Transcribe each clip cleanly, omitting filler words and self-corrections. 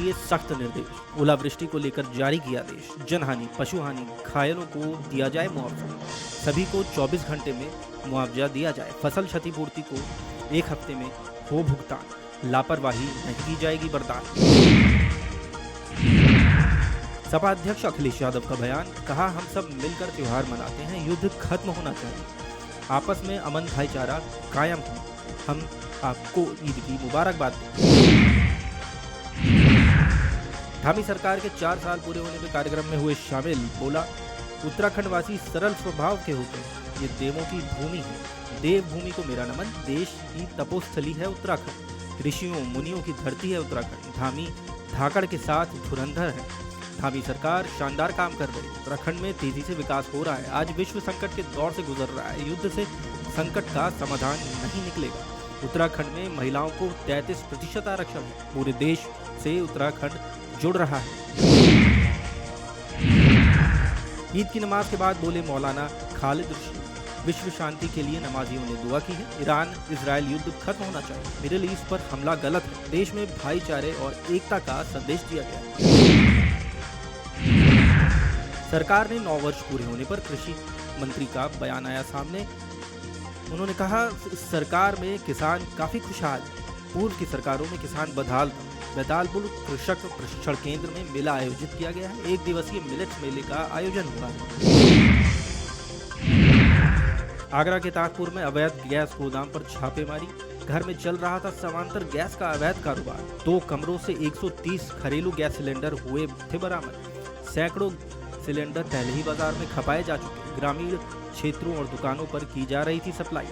दिए सख्त निर्देश, ओलावृष्टि को लेकर जारी किया आदेश, जनहानि, पशुहानि, घायलों को दिया जाए मुआवजा, सभी को 24 घंटे में मुआवजा दिया जाए, फसल क्षतिपूर्ति को 1 हफ्ते में हो भुगतान, लापरवाही नहीं की जाएगी बर्दाश्त। सपा अध्यक्ष अखिलेश यादव का बयान, कहा हम सब मिलकर त्योहार मनाते हैं, युद्ध खत्म होना चाहिए, आपस में अमन भाईचारा कायम हो, हम आपको ईद की मुबारकबाद दें। धामी सरकार के 4 साल पूरे होने के कार्यक्रम में हुए शामिल, बोला उत्तराखंडवासी सरल स्वभाव के होते हैं, ये देवों की भूमि है, देवभूमि को मेरा नमन, देश की तपोस्थली है उत्तराखंड, ऋषियों मुनियों की धरती है उत्तराखंड, धामी धाकड़ के साथ धुरंधर है, धामी सरकार शानदार काम कर रही है, उत्तराखंड में तेजी से विकास हो रहा है, आज विश्व संकट के दौर से गुजर रहा है, युद्ध से संकट का समाधान नहीं निकलेगा, उत्तराखंड में महिलाओं को 33% आरक्षण है, पूरे देश से उत्तराखंड जुड़ रहा है। ईद की नमाज के बाद बोले मौलाना खालिद रशीद, विश्व शांति के लिए नमाजियों ने दुआ की है, ईरान इजराइल युद्ध खत्म होना चाहिए, मिडिल ईस्ट पर हमला गलत है, देश में भाईचारे और एकता का संदेश दिया गया। सरकार ने 9 वर्ष पूरे होने पर कृषि मंत्री का बयान आया सामने, उन्होंने कहा इस सरकार में किसान काफी खुशहाल, पूर्व की सरकारों में किसान बदहाल था। बैतालपुर कृषक प्रशिक्षण केंद्र में मेला आयोजित किया गया है, 1 दिवसीय मिलेट्स मेले का आयोजन हुआ है। आगरा के ताजपुर में अवैध गैस गोदाम पर छापेमारी, घर में चल रहा था समांतर गैस का अवैध कारोबार, 2 कमरों से 130 घरेलू गैस सिलेंडर हुए थे बरामद, सैकड़ों सिलेंडर पहले ही बाजार में खपाए जा चुके, ग्रामीण क्षेत्रों और दुकानों पर की जा रही थी सप्लाई,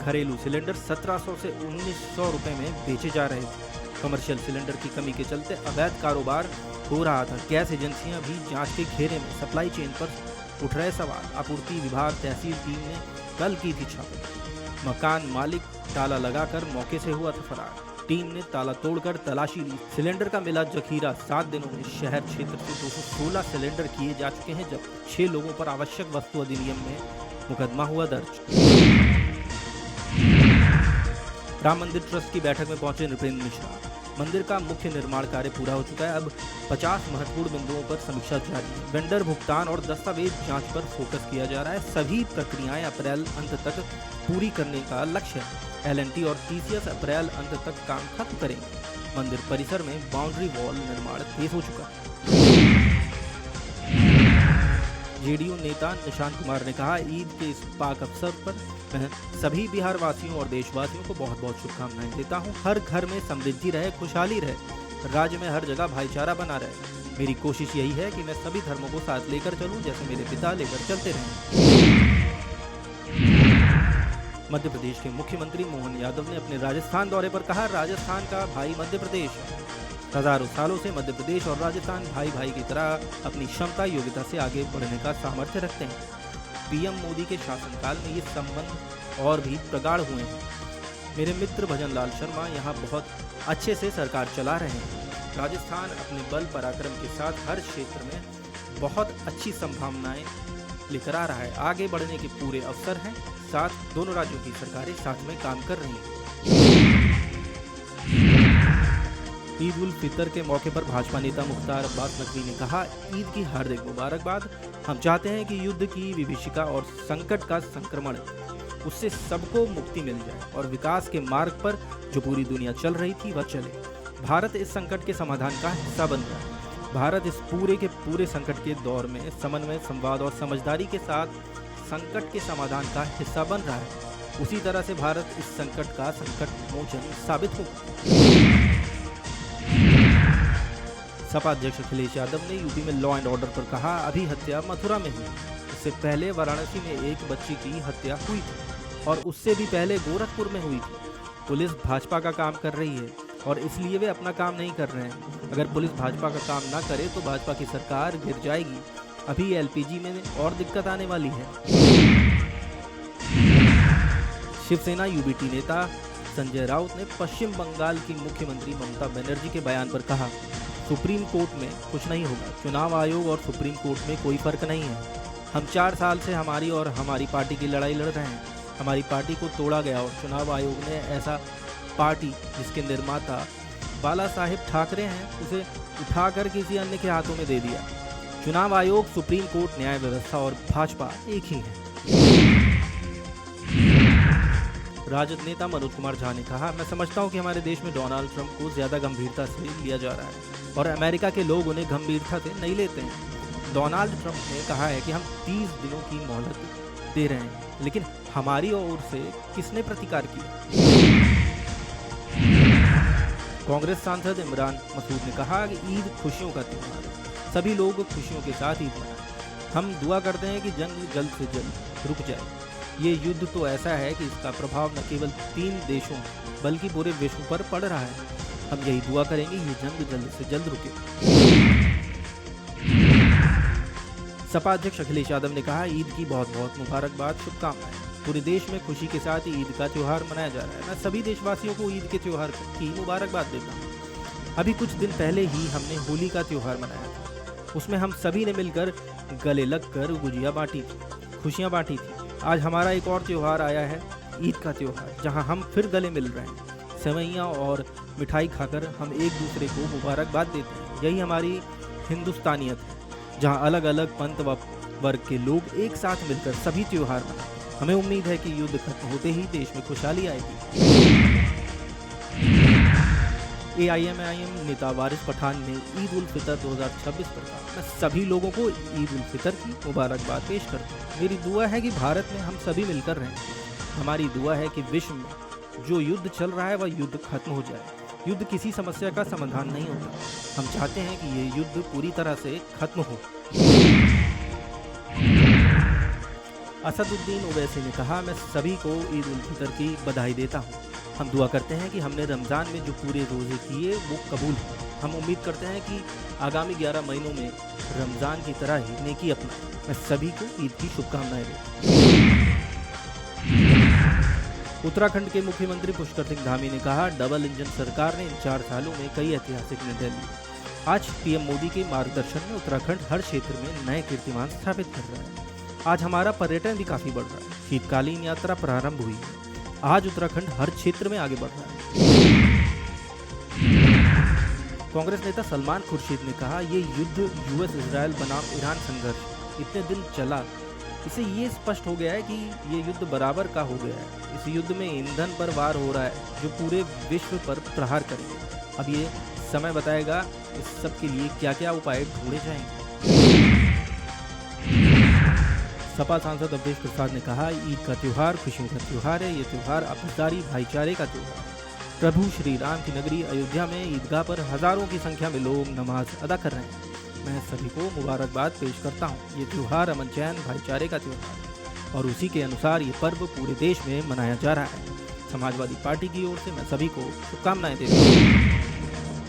घरेलू सिलेंडर 1700 से 1900 रुपए में बेचे जा रहे थे, कमर्शियल सिलेंडर की कमी के चलते अवैध कारोबार हो रहा था, गैस एजेंसियां भी जांच के घेरे में, सप्लाई चेन पर उठ रहे सवाल, आपूर्ति विभाग तहसील टीम ने कल की थी छापे, मकान मालिक ताला लगाकर मौके से हुआ था फरार, टीम ने ताला तोड़कर तलाशी ली, सिलेंडर का मिला जखीरा, 7 दिनों में शहर क्षेत्र से 216 सिलेंडर किए जा चुके हैं, जब 6 लोगों पर आवश्यक वस्तु अधिनियम में मुकदमा हुआ दर्ज। राम मंदिर ट्रस्ट की बैठक में पहुंचे नृपेंद्र मिश्रा, मंदिर का मुख्य निर्माण कार्य पूरा हो चुका है, अब 50 महत्वपूर्ण बिंदुओं पर समीक्षा जारी है, वेंडर भुगतान और दस्तावेज जांच पर फोकस किया जा रहा है, सभी प्रक्रियाएं अप्रैल अंत तक पूरी करने का लक्ष्य है, L&T और TCS अप्रैल अंत तक काम खत्म करेंगे, मंदिर परिसर में बाउंड्री वॉल निर्माण तेज हो चुका है। जेडीयू नेता निशांत कुमार ने कहा, ईद के इस पाक अवसर पर मैं सभी बिहार वासियों और देशवासियों को बहुत बहुत शुभकामनाएं देता हूं, हर घर में समृद्धि रहे, खुशहाली रहे, राज्य में हर जगह भाईचारा बना रहे, मेरी कोशिश यही है कि मैं सभी धर्मों को साथ लेकर चलूं, जैसे मेरे पिता लेकर चलते रहे। मध्य प्रदेश के मुख्यमंत्री मोहन यादव ने अपने राजस्थान दौरे पर कहा, राजस्थान का भाई मध्य प्रदेश है, हजारों सालों से मध्य प्रदेश और राजस्थान भाई भाई की तरह अपनी क्षमता योग्यता से आगे बढ़ने का सामर्थ्य रखते हैं, पीएम मोदी के शासनकाल में ये संबंध और भी प्रगाढ़ हुए हैं, मेरे मित्र भजन लाल शर्मा यहाँ बहुत अच्छे से सरकार चला रहे हैं, राजस्थान अपने बल पराक्रम के साथ हर क्षेत्र में बहुत अच्छी संभावनाएं लेकर आ रहा है, आगे बढ़ने के पूरे अवसर हैं, साथ दोनों राज्यों की सरकारें साथ में काम कर रही हैं। ईद उल फितर के मौके पर भाजपा नेता मुख्तार अब्बास नकवी ने कहा, ईद की हार्दिक मुबारकबाद, हम चाहते हैं कि युद्ध की विभीषिका और संकट का संक्रमण उससे सबको मुक्ति मिल जाए और विकास के मार्ग पर जो पूरी दुनिया चल रही थी वह चले, भारत इस संकट के समाधान का हिस्सा बन रहा है, भारत इस पूरे के पूरे संकट के दौर में समन्वय, संवाद और समझदारी के साथ संकट के समाधान का हिस्सा बन रहा है, उसी तरह से भारत इस संकट का संकट मोचन साबित होगा। सपा अध्यक्ष अखिलेश यादव ने यूपी में लॉ एंड ऑर्डर पर कहा, अभी हत्या मथुरा में हुई, इससे पहले वाराणसी में एक बच्ची की हत्या हुई थी और उससे भी पहले गोरखपुर में हुई थी, पुलिस भाजपा का काम कर रही है और इसलिए वे अपना काम नहीं कर रहे हैं, अगर पुलिस भाजपा का काम ना करे तो भाजपा की सरकार गिर जाएगी, अभी LPG में और दिक्कत आने वाली है। शिवसेना UBT नेता संजय राउत ने पश्चिम बंगाल की मुख्यमंत्री ममता बनर्जी के बयान पर कहा, सुप्रीम कोर्ट में कुछ नहीं होगा, चुनाव आयोग और सुप्रीम कोर्ट में कोई फर्क नहीं है, हम 4 साल से हमारी और हमारी पार्टी की लड़ाई लड़ रहे हैं, हमारी पार्टी को तोड़ा गया और चुनाव आयोग ने ऐसा पार्टी जिसके निर्माता बाला साहेब ठाकरे हैं, उसे उठाकर किसी अन्य के हाथों में दे दिया। चुनाव आयोग, सुप्रीम कोर्ट, न्याय व्यवस्था और भाजपा एक ही है। राजद नेता मनोज कुमार झा ने कहा, मैं समझता हूं कि हमारे देश में डोनाल्ड ट्रंप को ज्यादा गंभीरता से लिया जा रहा है और अमेरिका के लोग उन्हें गंभीरता से नहीं लेते हैं। डोनाल्ड ट्रंप ने कहा है कि हम 30 दिनों की मोहलत दे रहे हैं, लेकिन हमारी ओर से किसने प्रतिकार किया? कांग्रेस सांसद इमरान मसूद ने कहा कि ईद खुशियों का त्योहार है, सभी लोग खुशियों के साथ ईद मनाएं। हम दुआ करते हैं कि जंग जल्द से जल्द रुक जाए। ये युद्ध तो ऐसा है कि इसका प्रभाव न केवल 3 देशों बल्कि पूरे विश्व पर पड़ रहा है। हम यही दुआ करेंगे ये जंग जल्द से जल्द रुके। सपा अध्यक्ष अखिलेश यादव ने कहा, ईद की बहुत बहुत मुबारकबाद, शुभकामनाएं। पूरे देश में खुशी के साथ ईद का त्योहार मनाया जा रहा है। मैं सभी देशवासियों को ईद के त्योहार की मुबारकबाद देता हूँ। अभी कुछ दिन पहले ही हमने होली का त्योहार मनाया था, उसमें हम सभी ने मिलकर गले लगकर गुजिया बांटी थी, खुशियाँ बांटी थी। आज हमारा एक और त्योहार आया है, ईद का त्योहार, जहां हम फिर गले मिल रहे हैं। सेवैयाँ और मिठाई खाकर हम एक दूसरे को मुबारकबाद देते हैं। यही हमारी हिंदुस्तानियत है, जहां अलग अलग पंथ व वर्ग के लोग एक साथ मिलकर सभी त्योहार मनाते हैं। हमें उम्मीद है कि युद्ध खत्म होते ही देश में खुशहाली आएगी। AIMIM नेता वारिस पठान ने ईद उल फितर 2026 पर कहा, मैं सभी लोगों को ईद उल फितर की मुबारकबाद पेश करता हूँ। मेरी दुआ है कि भारत में हम सभी मिलकर रहें। हमारी दुआ है कि विश्व में जो युद्ध चल रहा है वह युद्ध खत्म हो जाए। युद्ध किसी समस्या का समाधान नहीं होता। हम चाहते हैं कि ये युद्ध पूरी तरह से खत्म हो। असदुद्दीन ओवैसी ने कहा, मैं सभी को ईद उल फितर की बधाई देता हूँ। हम दुआ करते हैं कि हमने रमज़ान में जो पूरे रोज़े किए वो कबूल हो। हम उम्मीद करते हैं कि आगामी 11 महीनों में रमज़ान की तरह ही नेकी अपनाएं। मैं सभी को ईद की शुभकामनाएं देता हूं। उत्तराखंड के मुख्यमंत्री पुष्कर सिंह धामी ने कहा, डबल इंजन सरकार ने इन 4 सालों में कई ऐतिहासिक निर्णय लिए। आज पीएम मोदी के मार्गदर्शन में उत्तराखंड हर क्षेत्र में नए कीर्तिमान स्थापित कर रहा है। आज हमारा पर्यटन भी काफ़ी बढ़ रहा है। शीतकालीन यात्रा प्रारंभ हुई है। आज उत्तराखंड हर क्षेत्र में आगे बढ़ रहा है। कांग्रेस नेता सलमान खुर्शीद ने कहा, ये युद्ध यूएस इजराइल बनाम ईरान संघर्ष इतने दिन चला, इससे ये स्पष्ट हो गया है कि ये युद्ध बराबर का हो गया है। इस युद्ध में ईंधन पर वार हो रहा है जो पूरे विश्व पर प्रहार करेगा। अब ये समय बताएगा इस सब के लिए क्या क्या उपाय ढूंढे जाएंगे। सपा सांसद अवधेश प्रसाद ने कहा, ईद का त्योहार खुशियों का त्योहार है। ये त्योहार आपसदारी भाईचारे का त्योहार है। प्रभु श्री राम की नगरी अयोध्या में ईदगाह पर हजारों की संख्या में लोग नमाज अदा कर रहे हैं। मैं सभी को मुबारकबाद पेश करता हूँ। ये त्योहार अमन चैन भाईचारे का त्योहार है और उसी के अनुसार ये पर्व पूरे देश में मनाया जा रहा है। समाजवादी पार्टी की ओर से मैं सभी को शुभकामनाएं देता हूँ।